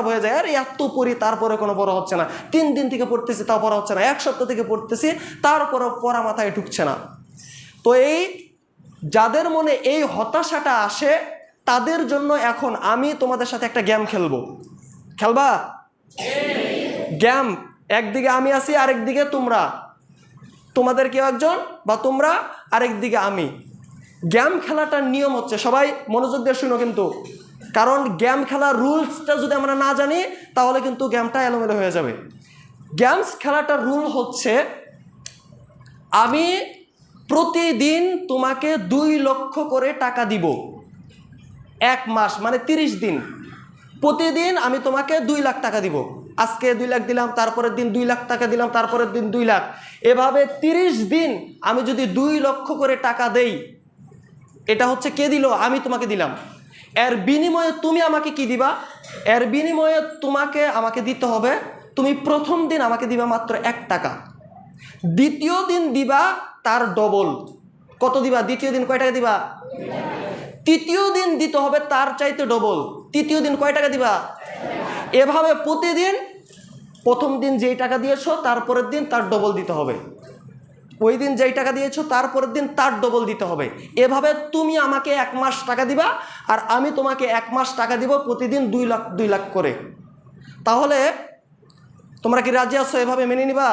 খারাপ হয়ে যায়, আর এত পড়ি তারপরে কোনো পড়া হচ্ছে না, 3 দিন থেকে পড়তেছি তাও পড়া হচ্ছে না, 1 সপ্তাহ থেকে পড়তেছি তারপরে পড়া মাথায় ঢুকছে না। তো এই যাদের মনে এই হতাশাটা আসে তাদের জন্য এখন আমি তোমাদের সাথে একটা গেম খেলবো। খেলবা? গেম, একদিকে আমি আছি আরেকদিকে তোমরা, তোমাদের কেউ একজন বা তোমরা, আরেকদিকে আমি। গেম খেলাটার নিয়ম হচ্ছে, সবাই মনোযোগ দিয়ে শুনো কিন্তু, কারণ গেম খেলার রুলসটা যদি আমরা না জানি তাহলে কিন্তু গেমটা এলোমেলো হয়ে যাবে। গেমস খেলাটার রুল হচ্ছে, আমি প্রতিদিন তোমাকে 2 লক্ষ করে টাকা দিব, 1 মাস মানে 30 দিন, প্রতিদিন আমি তোমাকে 2 লাখ টাকা দিব। আজকে 2 লাখ দিলাম, তারপরের দিন 2 লাখ টাকা দিলাম, তারপরের দিন 2 লাখ, এভাবে 30 দিন আমি যদি 2 লক্ষ করে টাকা দেই, এটা হচ্ছে কে দিল? আমি তোমাকে দিলাম। এর বিনিময়ে তুমি আমাকে কি দিবা? এর বিনিময়ে তোমাকে আমাকে দিতে হবে, তুমি প্রথম দিন আমাকে দিবা মাত্র 1 টাকা, দ্বিতীয় দিন দিবা তার ডবল। কত দিবা? দ্বিতীয় দিন কয় টাকা দিবা? তৃতীয় দিন দিতে হবে তার চাইতে ডবল, তৃতীয় দিন কয় টাকা দিবা? এভাবে প্রতিদিন প্রথম দিন যেই টাকা দিয়েছো তারপরের দিন তার ডবল দিতে হবে, ওই দিন যেই টাকা দিয়েছো তারপরের দিন তার ডবল দিতে হবে। এভাবে তুমি আমাকে 1 মাস টাকা দিবা আর আমি তোমাকে 1 মাস টাকা দিব, প্রতিদিন 2 লাখ করে। তাহলে তোমরা কি রাজি আছো? এভাবে মেনে নিবা?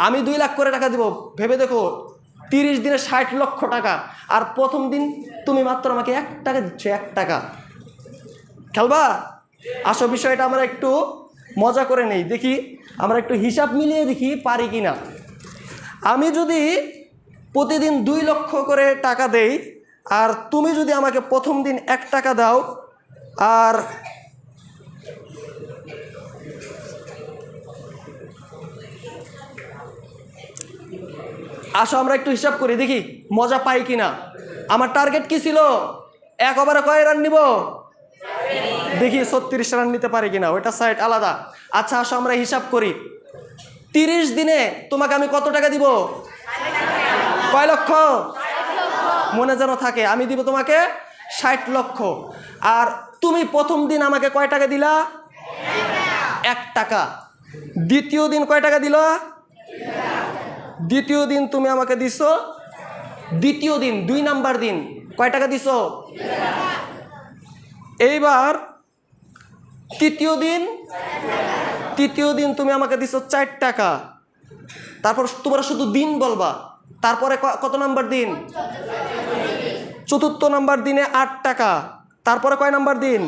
আমি 2 লাখ করে টাকা দিব, ভেবে দেখো 30 দিনে 60 লক্ষ টাকা, আর প্রথম দিন তুমি মাত্র আমাকে 1 টাকা দিচ্ছ, 1 টাকা। খেলবা? আসো বিষয়টা আমরা একটু মজা করে নেই, দেখি আমরা একটু হিসাব মিলিয়ে দেখি পারি কিনা। আমি যদি প্রতিদিন 2 লক্ষ করে টাকা দেই আর তুমি যদি আমাকে প্রথম দিন 1 টাকা দাও, আর আসো আমরা একটু হিসাব করি, দেখি মজা পাই কিনা। আমার টার্গেট কি ছিল? 1 ওভারে কয় রান নিব? দেখি 36 রান নিতে পারি কিনা, ওইটা সাইড আলাদা। আচ্ছা আসো আমরা হিসাব করি, 30 দিনে তোমাকে আমি কত টাকা দিব? কয় লক্ষ? মনে যেন থাকে, আমি দিব তোমাকে 60 লক্ষ। আর তুমি প্রথম দিন আমাকে কয় টাকা দিলা? 1 টাকা। দ্বিতীয় দিন কয় টাকা দিলা? দ্বিতীয় দিন তুমি আমাকে দিছো, দ্বিতীয় দিন 2 নাম্বার দিন কয় টাকা দিছো? এইবার তৃতীয় দিন তুমি আমাকে দিছো 4 টাকা। তারপর তোমরা শুধু দিন বলবা, তারপরে কত নাম্বার দিন? চতুর্থ নাম্বার দিনে 8 টাকা। তারপরে কয় নাম্বার দিন?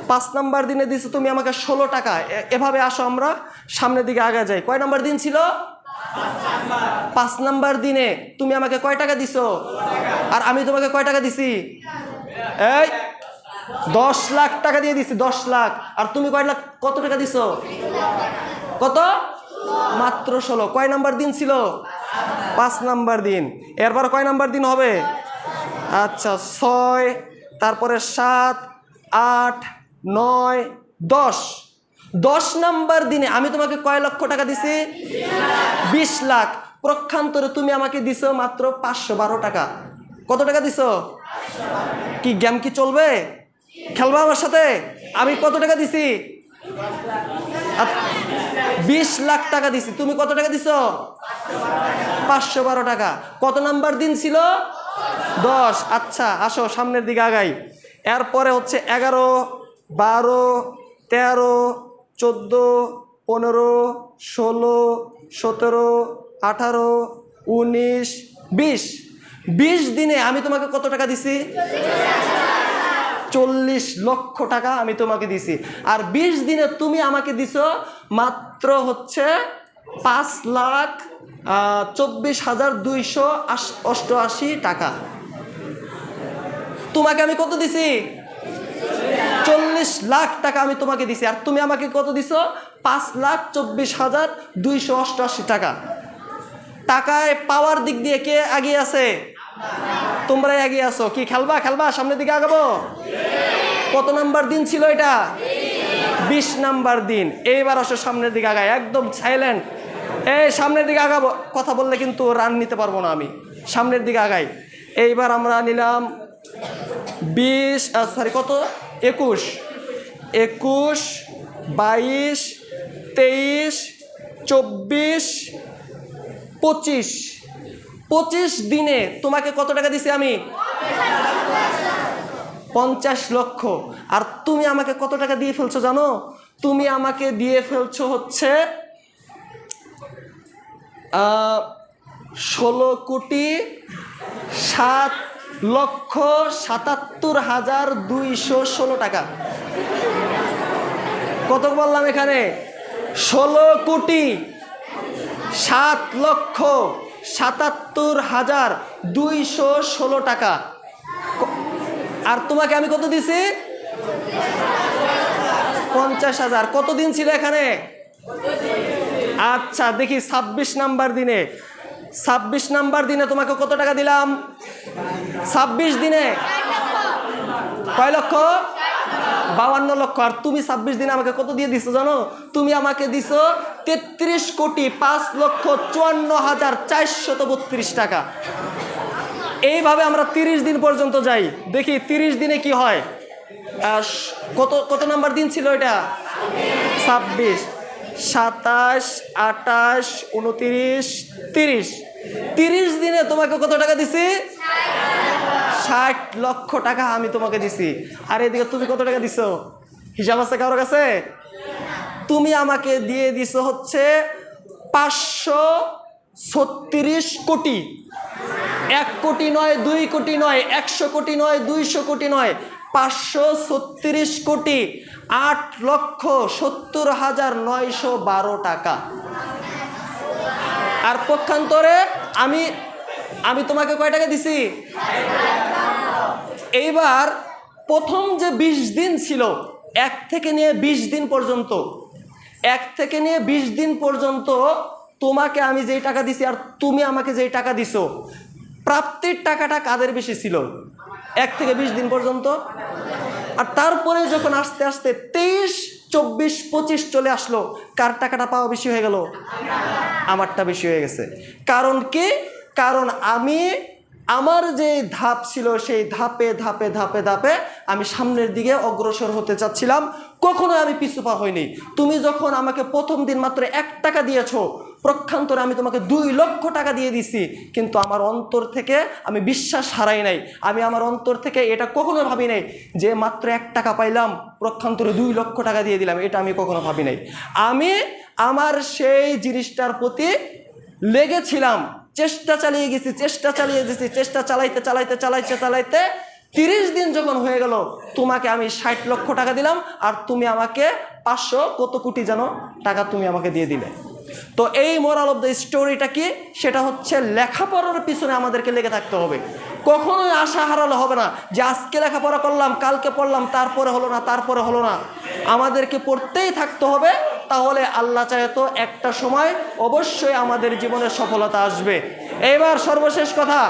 5 নাম্বার দিনে দিছো তুমি আমাকে 16 টাকা। এভাবে আসো আমরা সামনের দিকে আগে যাই। কয় নাম্বার দিন ছিল? 5 নাম্বার দিনে তুমি আমাকে কয় টাকা দিছো? আর আমি তোমাকে কয় টাকা দিছি? এই 10 লাখ টাকা দিয়ে দিছি, 10 লাখ। আর তুমি কয় লাখ, কত টাকা দিছো? কত? মাত্র 16। কয় নাম্বার দিন ছিল? 5 নাম্বার দিন। এরপর কয় নাম্বার দিন হবে? আচ্ছা 6, তারপরে 7, 8, 9, 10। 10 নাম্বার দিনে আমি তোমাকে কয় লক্ষ টাকা দিছি? 20 লাখ। পক্ষান্তরে তুমি আমাকে দিছো মাত্র 512 টাকা। কত টাকা দিছো? কি গেম কি চলবে? খেলবা আমার সাথে? আমি কত টাকা দিছি? 20 লাখ টাকা দিছি। তুমি কত টাকা দিছো? 512 টাকা। কত নাম্বার দিন ছিল? 10। আচ্ছা আসো সামনের দিকে আগাই। এরপরে হচ্ছে 11, 12, 13, 14, 15, 16, 17, 18, 19, 20। 20 দিনে আমি তোমাকে কত টাকা দিছি? 40 লক্ষ টাকা আমি তোমাকে দিছি। আর 20 দিনে তুমি আমাকে দিছো মাত্র হচ্ছে 5,24,288 টাকা। তোমাকে আমি কত দিছি? 40 লাখ টাকা আমি তোমাকে দিছি। আর তুমি আমাকে কত দিছো? 5,24,288 টাকা। টাকায় পাওয়ার দিক দিয়ে কে এগিয়ে আছে? তোমরাই এগিয়ে আছো। কি খেলবা? সামনের দিকে আগাবো? কত নাম্বার দিন ছিল এটা? 20 নাম্বার দিন। এইবার আসো সামনের দিকে আগাই, একদম সাইলেন্ট। এই সামনের দিকে আগাবো, কথা বললে কিন্তু রান নিতে পারবো না আমি। সামনের দিকে আগাই। এইবার আমরা নিলাম 21, 21, 22, 23, 24, 25। 25 দিনে তোমাকে কত টাকা দিছি আমি? 50 লক্ষ। আর তুমি আমাকে কত টাকা দিয়ে ফেলছো জানো? তুমি আমাকে দিয়ে ফেলছো হচ্ছে 16,77,216 টাকা। কত বললাম এখানে? 16,07,77,216 টাকা। আর তোমাকে আমি কত দিছি? 50,000। কত দিন ছিল এখানে? আচ্ছা দেখি 26 নাম্বার দিনে। 26 নাম্বার দিনে তোমাকে কত টাকা দিলাম? 26 দিনে কয় লক্ষ? 52 লক্ষ। আর তুমি 26 দিনে আমাকে কত দিয়ে দিছো জানো? তুমি আমাকে দিছো 33,05,54,432 টাকা। এইভাবে আমরা 30 দিন পর্যন্ত যাই। দেখি 30 দিনে কি হয়। কত কত নাম্বার দিন ছিল এটা? 26, 27, 28, 29, 30। 30 দিনে তোমাকে কত টাকা দিছি? 60 লক্ষ টাকা আমি তোমাকে দিছি। আর এদিকে তুমি কত টাকা দিছো? হিসাব আছে কারোর কাছে? তুমি আমাকে দিয়ে দিছো হচ্ছে 536 কোটি। 1 কোটি নয়, 2 কোটি নয়, 100 কোটি নয়, 200 কোটি নয়, 536 কোটি 8,70,912 টাকা। আর পক্ষান্তরে আমি তোমাকে কয় টাকা দিছি? এইবার প্রথম যে 20 দিন ছিল, 1 থেকে নিয়ে 20 দিন পর্যন্ত, 1 থেকে নিয়ে 20 দিন পর্যন্ত তোমাকে আমি যেই টাকা দিছি আর তুমি আমাকে যেই টাকা দিছো, প্রাপ্তির টাকাটা কাদের বেশি ছিল 1 থেকে 20 দিন পর্যন্ত? আর তারপরে যখন আস্তে আস্তে 23, 24, 25 চলে আসলো, কার টাকাটা পাওয়া বেশি হয়ে গেল? আমারটা বেশি হয়ে গেছে। কারণ কি? কারণ আমার যে ধাপ ছিল সেই ধাপে ধাপে ধাপে ধাপে আমি সামনের দিকে অগ্রসর হতে চাচ্ছিলাম, কখনো আমি পিছু পা হইনি। তুমি যখন আমাকে প্রথম দিন মাত্র 1 টাকা দিয়েছো, প্রক্ষান্তরে আমি তোমাকে 2 লক্ষ টাকা দিয়ে দিছি, কিন্তু আমার অন্তর থেকে আমি বিশ্বাস হারাই নাই। আমি আমার অন্তর থেকে এটা কখনো ভাবি নাই যে মাত্র 1 টাকা পাইলাম, প্রক্ষান্তরে 2 লক্ষ টাকা দিয়ে দিলাম, এটা আমি কখনো ভাবি নাই। আমি আমার সেই জিনিসটার প্রতি লেগেছিলাম, চেষ্টা চালিয়ে গেছি, চেষ্টা চালাইতে 30 দিন যখন হয়ে গেল, তোমাকে আমি 60 লক্ষ টাকা দিলাম, আর তুমি আমাকে 500 কত কোটি যেন টাকা তুমি আমাকে দিয়ে দিলে। তো এই মোরাল অফ দ্য স্টোরিটা কি? সেটা হচ্ছে লেখাপড়ার পিছনে আমাদেরকে লেগে থাকতে হবে। কখনোই আশা হারালে হবে না যে আজকে লেখাপড়া করলাম, কালকে পড়লাম, তারপরে হলো না। আমাদেরকে পড়তেই থাকতে হবে। তাহলে আল্লাহ চাহে তো একটা সময় অবশ্যই আমাদের জীবনে সফলতা আসবে। এবার সর্বশেষ কথা,